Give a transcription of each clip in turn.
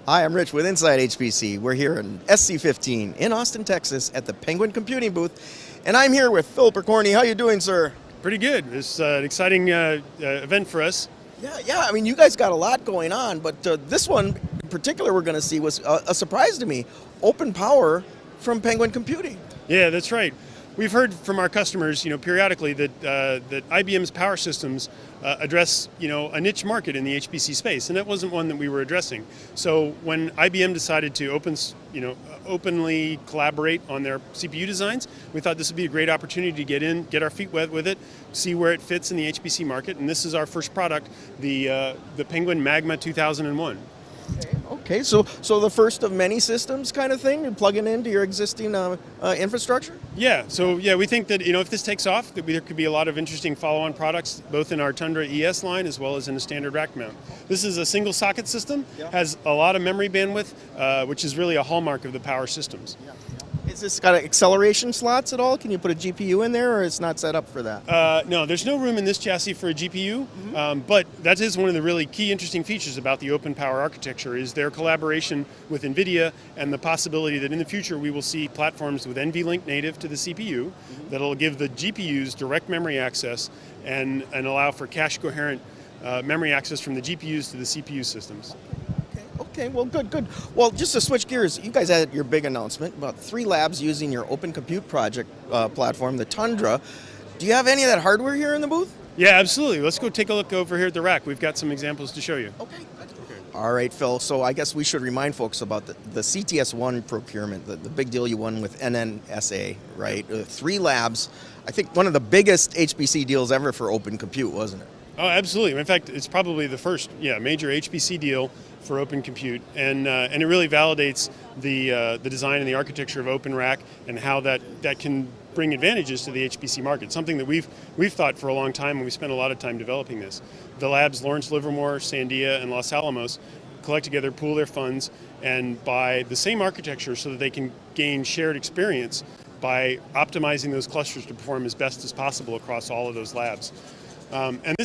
Hi, I'm Rich with insideHPC. We're here in SC15 in Austin, Texas at the Penguin Computing booth. And I'm here with Phil Pokorny. How you doing, sir? Pretty good. It's an exciting event for us. Yeah. I mean, you guys got a lot going on, but this one in particular we're going to see was a surprise to me. Open power from Penguin Computing. Yeah, that's right. We've heard from our customers, periodically that that IBM's power systems address, a niche market in the HPC space, and that wasn't one that we were addressing. So when IBM decided to openly collaborate on their CPU designs, we thought this would be a great opportunity to get in, get our feet wet with it, see where it fits in the HPC market, and this is our first product, the Penguin Magma 2001. Okay, so the first of many systems kind of thing, and plugging into your existing infrastructure? Yeah, so we think that if this takes off, that there could be a lot of interesting follow-on products, both in our Tundra ES line as well as in a standard rack mount. This is a single socket system, has a lot of memory bandwidth, which is really a hallmark of the power systems. Is this got acceleration slots at all? Can you put a GPU in there, or it's not set up for that? No, there's no room in this chassis for a GPU, but that is one of the really key interesting features about the open power architecture is their collaboration with NVIDIA and the possibility that in the future we will see platforms with NVLink native to the CPU that'll give the GPUs direct memory access and allow for cache coherent memory access from the GPUs to the CPU systems. Okay, well, good. Well, just to switch gears, you guys had your big announcement about 3 labs using your Open Compute project platform, the Tundra. Do you have any of that hardware here in the booth? Yeah, absolutely. Let's go take a look over here at the rack. We've got some examples to show you. Okay. All right, Phil. So I guess we should remind folks about the CTS1 procurement, the big deal you won with NNSA, right? 3 labs. I think one of the biggest HPC deals ever for Open Compute, wasn't it? Oh, absolutely. In fact, it's probably the first, major HPC deal for Open Compute, and it really validates the design and the architecture of Open Rack and how that can bring advantages to the HPC market. Something that we've thought for a long time, and we spent a lot of time developing this. The labs Lawrence Livermore, Sandia, and Los Alamos collect together, pool their funds, and buy the same architecture so that they can gain shared experience by optimizing those clusters to perform as best as possible across all of those labs. And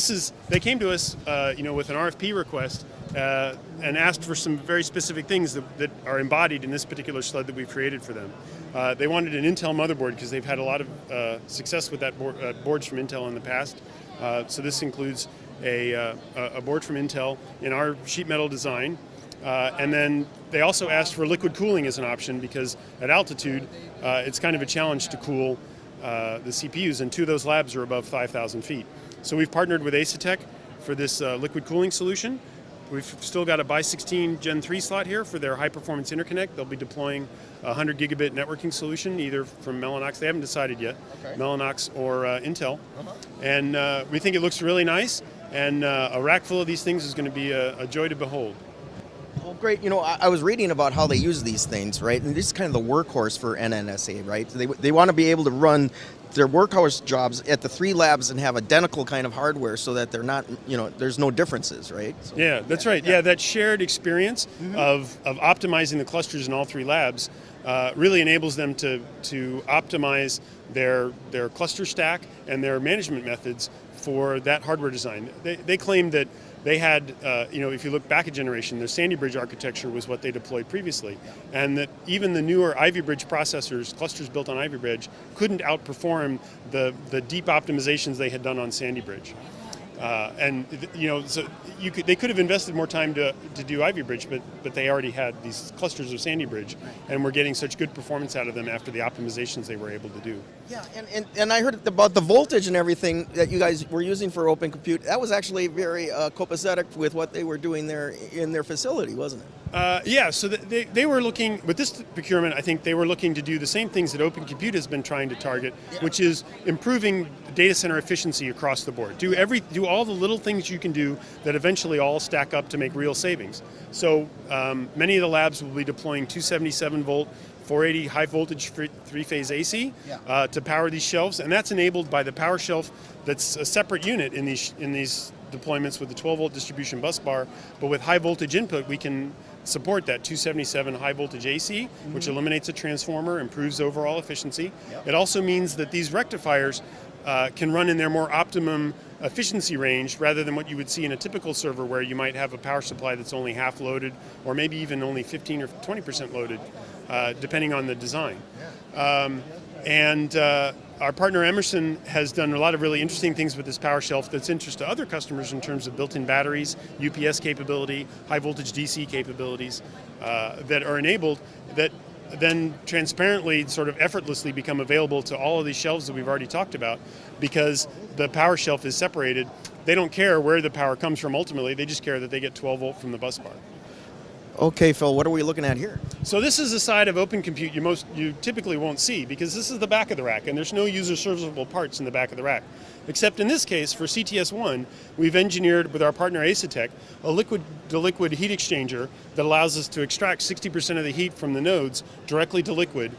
they came to us, with an RFP request and asked for some very specific things that are embodied in this particular sled that we've created for them. They wanted an Intel motherboard because they've had a lot of success with that boards from Intel in the past. So this includes a board from Intel in our sheet metal design. And then they also asked for liquid cooling as an option because at altitude, it's kind of a challenge to cool the CPUs, and 2 of those labs are above 5,000 feet. So we've partnered with Asetek for this liquid cooling solution. We've still got a BY16 Gen 3 slot here for their high-performance interconnect. They'll be deploying a 100 gigabit networking solution, either from Mellanox, they haven't decided yet, Mellanox or Intel. And we think it looks really nice, and a rack full of these things is going to be a joy to behold. Well, great. I was reading about how they use these things, right? And this is kind of the workhorse for NNSA, right? They want to be able to run their workhorse jobs at the 3 labs and have identical kind of hardware so that they're not, there's no differences, right? So, yeah, that's right. Yeah, that shared experience of optimizing the clusters in all 3 labs really enables them to optimize their cluster stack and their management methods for that hardware design. They claim that they had, if you look back a generation, their Sandy Bridge architecture was what they deployed previously, and that even the newer Ivy Bridge processors, clusters built on Ivy Bridge, couldn't outperform the deep optimizations they had done on Sandy Bridge. So they could have invested more time to do Ivy Bridge, but they already had these clusters of Sandy Bridge, and we're getting such good performance out of them after the optimizations they were able to do. Yeah, and I heard about the voltage and everything that you guys were using for Open Compute. That was actually very copacetic with what they were doing there in their facility, wasn't it? So they were looking, with this procurement, I think they were looking to do the same things that Open Compute has been trying to target, which is improving data center efficiency across the board. Do all the little things you can do that eventually all stack up to make real savings. So many of the labs will be deploying 277 volt, 480 high voltage 3-phase AC to power these shelves, and that's enabled by the power shelf that's a separate unit in these deployments with the 12 volt distribution bus bar, but with high voltage input we can support that 277 high voltage AC, which eliminates a transformer, improves overall efficiency. It also means that these rectifiers can run in their more optimum efficiency range rather than what you would see in a typical server where you might have a power supply that's only half loaded or maybe even only 15 or 20% loaded, depending on the design. Our partner Emerson has done a lot of really interesting things with this power shelf that's interest to other customers in terms of built-in batteries, UPS capability, high voltage DC capabilities that are enabled that then transparently, sort of effortlessly become available to all of these shelves that we've already talked about, because the power shelf is separated. They don't care where the power comes from ultimately, they just care that they get 12 volt from the bus bar. Okay, Phil, what are we looking at here? So this is a side of Open Compute you typically won't see, because this is the back of the rack and there's no user serviceable parts in the back of the rack. Except in this case, for CTS1, we've engineered with our partner Asetek a liquid-to-liquid heat exchanger that allows us to extract 60% of the heat from the nodes directly to liquid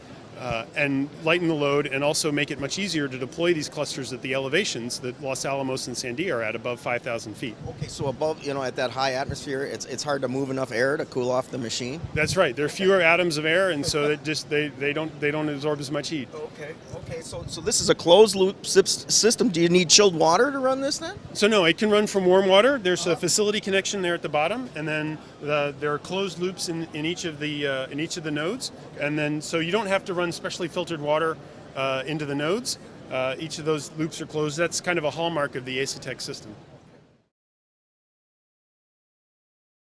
and lighten the load, and also make it much easier to deploy these clusters at the elevations that Los Alamos and Sandia are at above 5,000 feet. Okay, so above, at that high atmosphere, it's hard to move enough air to cool off the machine? That's right. There are fewer atoms of air, and so they don't absorb as much heat. Okay. So this is a closed loop system. Do you need chilled water to run this then? So no, it can run from warm water. There's a facility connection there at the bottom, and then there are closed loops in each of the nodes, and then so you don't have to run specially filtered water into the nodes. Each of those loops are closed. That's kind of a hallmark of the Asetek system.